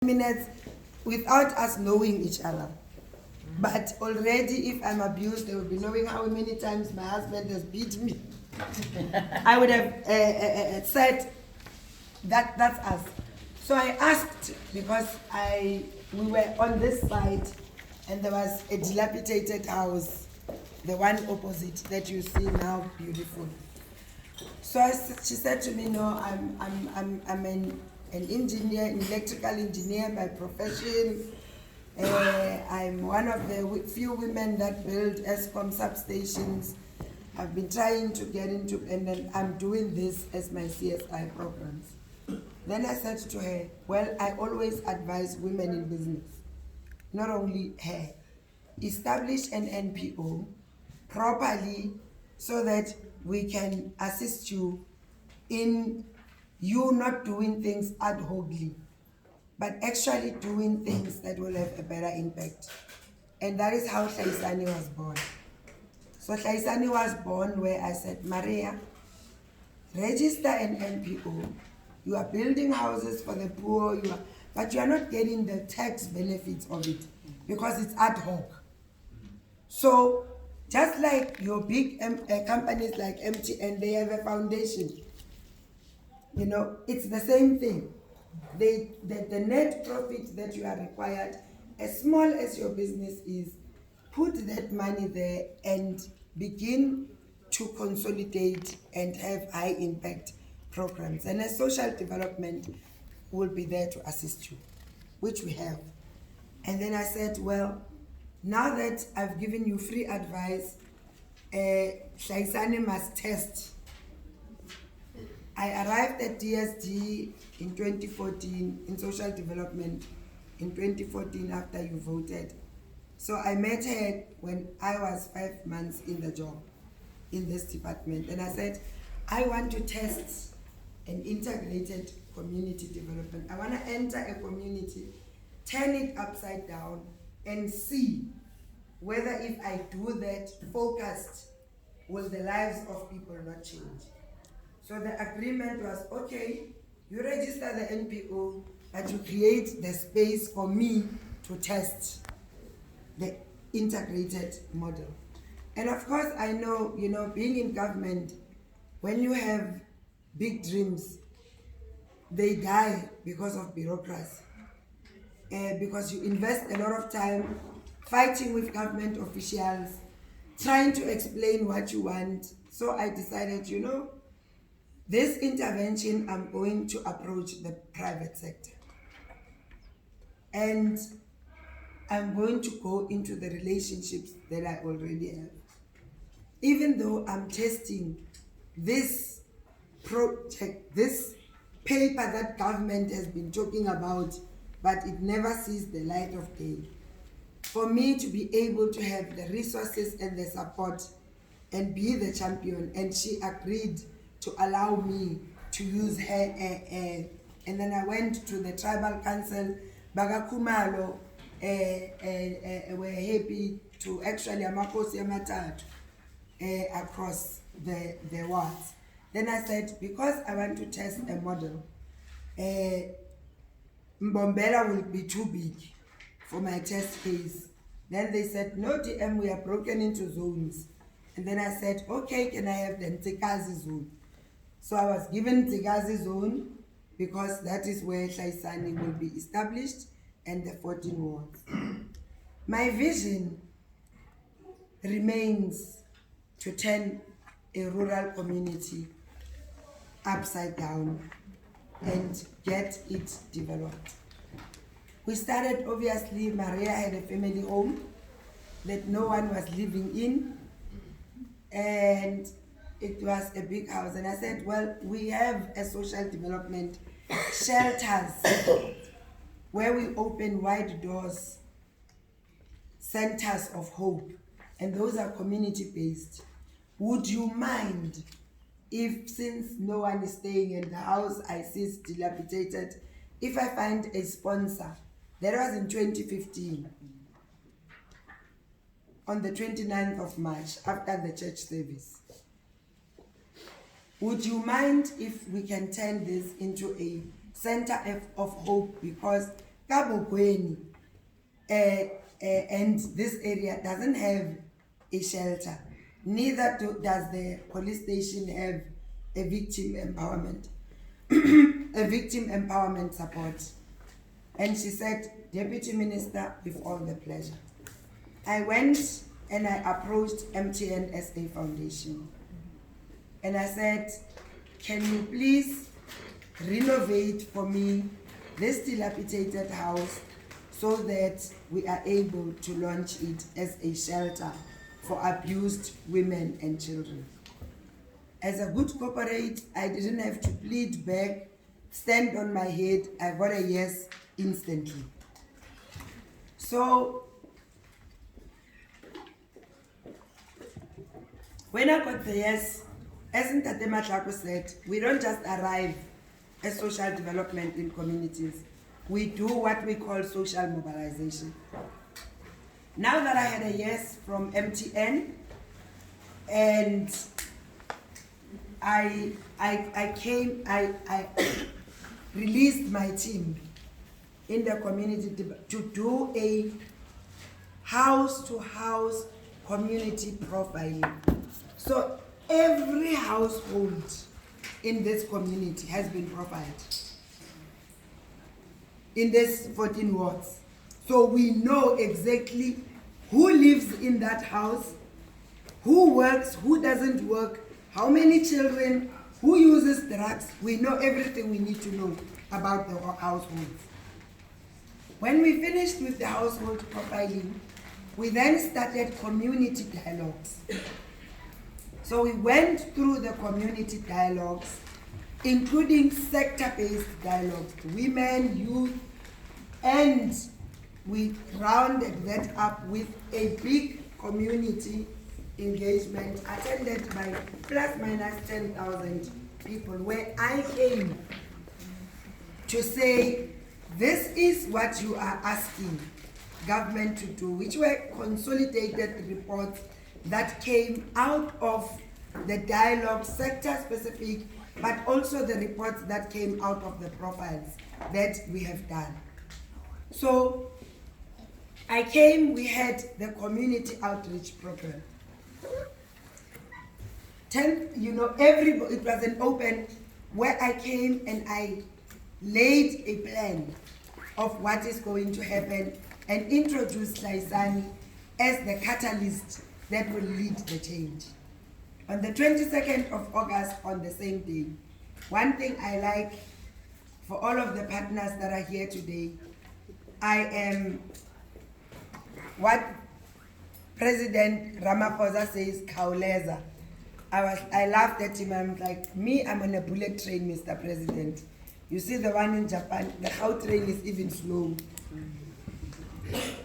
minutes without us knowing each other. But already, if I'm abused, they will be knowing how many times my husband has beat me. I would have said that that's us. So I asked, because we were on this side, and there was a dilapidated house, the one opposite that you see now, beautiful. So she said to me, "No, I'm an engineer, an electrical engineer by profession. I'm one of the few women that build ESCOM substations. I've been trying to get into, and then I'm doing this as my CSI programs." Then I said to her, "Well, I always advise women in business, not only her, establish an NPO properly so that we can assist you in you not doing things ad hocly, but actually doing things that will have a better impact." And that is how Hlaisani was born. So Hlaisani was born where I said, "Maria, register an NPO. You are building houses for the poor, but you are not getting the tax benefits of it because it's ad hoc. So just like your big companies like MTN, they have a foundation. It's the same thing. The net profit that you are required, as small as your business is, put that money there and begin to consolidate and have high impact programs. And a social development will be there to assist you, which we have." And then I said, "Well, now that I've given you free advice, Hlaisani must test." I arrived at DSD in 2014, in social development in 2014 after you voted. So I met her when I was 5 months in the job in this department. And I said, "I want to test an integrated community development. I want to enter a community, turn it upside down, and see whether if I do that focused, will the lives of people not change?" So the agreement was, okay, you register the NPO, but you create the space for me to test the integrated model. And of course, I know, being in government, when you have big dreams, they die because of bureaucracy. Because you invest a lot of time fighting with government officials, trying to explain what you want. So I decided, this intervention, I'm going to approach the private sector. And I'm going to go into the relationships that I already have. Even though I'm testing this project, this paper that government has been talking about, but it never sees the light of day. For me to be able to have the resources and the support and be the champion, and she agreed to allow me to use her. And then I went to the tribal council, Bagakumalo, were happy to actually amakosi amathathu across the wards. Then I said, because I want to test a model, Mbombela will be too big for my test case. Then they said, "No, DM, we are broken into zones." And then I said, "Okay, can I have the Ntikazi zone?" So I was given Ntikazi zone because that is where Hlaisani will be established and the 14 wards. My vision remains to turn a rural community upside down and get it developed. We started, obviously, Maria had a family home that no one was living in, and it was a big house. And I said, well, we have a social development shelters where we open wide doors, centers of hope, and those are community-based. Would you mind if, since no one is staying in the house, I see it's dilapidated, if I find a sponsor? That was in 2015, on the 29th of March, after the church service. Would you mind if we can turn this into a center of hope? Because Kabokweni, and this area doesn't have a shelter. Neither does the police station have a victim empowerment, a victim empowerment support. And she said, Deputy Minister, with all the pleasure. I went and I approached MTN SA Foundation. And I said, can you please renovate for me this dilapidated house so that we are able to launch it as a shelter for abused women and children. As a good corporate, I didn't have to plead back, stand on my head. I got a yes instantly. So when I got the yes, as Ntate Matlako said, we don't just arrive at social development in communities. We do what we call social mobilization. Now that I had a yes from MTN, and I released my team in the community to do a house-to-house community profiling. So every household in this community has been profiled in this 14 wards. So we know exactly who lives in that house, who works, who doesn't work, how many children, who uses drugs. We know everything we need to know about the households. When we finished with the household profiling, we then started community dialogues. So we went through the community dialogues, including sector-based dialogues, women, youth, and we rounded that up with a big community engagement attended by plus minus 10,000 people, where I came to say, this is what you are asking government to do, which were consolidated reports that came out of the dialogue, sector-specific, but also the reports that came out of the profiles that we have done. So I came, we had the community outreach program. Everybody, it was an open, where I came and I laid a plan of what is going to happen and introduced Laisani as the catalyst that will lead the change. On the 22nd of August, on the same day, one thing I like for all of the partners that are here today, I am what President Ramaphosa says, Kauleza. I laughed at him. I'm like, me, I'm on a bullet train, Mr. President. You see the one in Japan, the how train is even slow.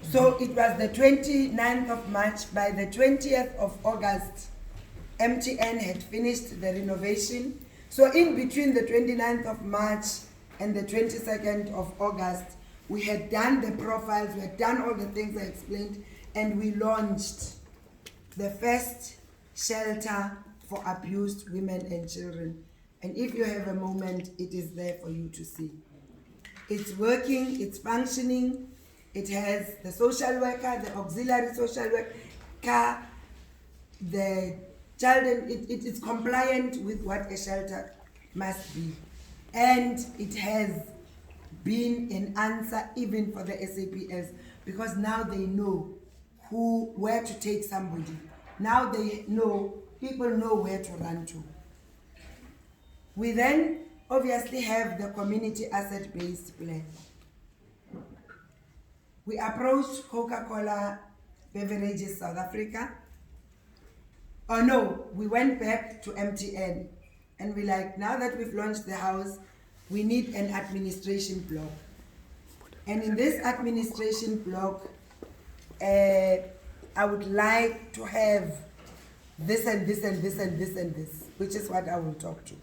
So it was the 29th of March. By the 20th of August, MTN had finished the renovation. So in between the 29th of March and the 22nd of August, we had done the profiles, we had done all the things I explained, and we launched the first shelter for abused women and children. And if you have a moment, it is there for you to see. It's working, it's functioning. It has the social worker, the auxiliary social worker, the child, it is compliant with what a shelter must be. And it has been an answer even for the SAPS, because now they know where to take somebody. Now they know, people know where to run to. We then obviously have the community asset-based plan. We approached Coca-Cola Beverages South Africa. Oh no, we went back to MTN and we like, now that we've launched the house, we need an administration block. And in this administration block, I would like to have this and this and this and this and this, which is what I will talk to.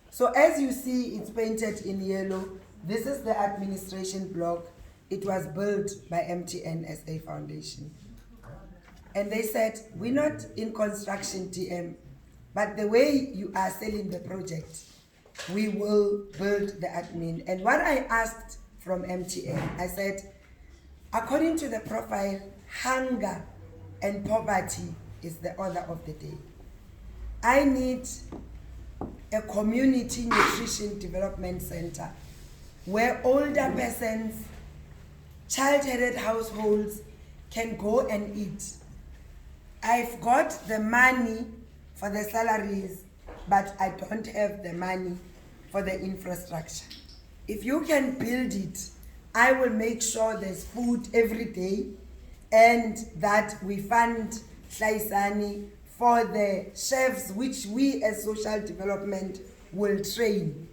So as you see, it's painted in yellow. This is the administration block. It was built by MTN SA Foundation. And they said, we're not in construction, TM, but the way you are selling the project, we will build the admin. And what I asked from MTN. I said, according to the profile, hunger and poverty is the order of the day. I need a community nutrition development center where older persons, child-headed households can go and eat. I've got the money for the salaries, but I don't have the money for the infrastructure. If you can build it, I will make sure there's food every day and that we fund Hlaisani for the chefs which we as social development will train.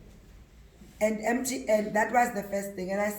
And that was the first thing. And I said,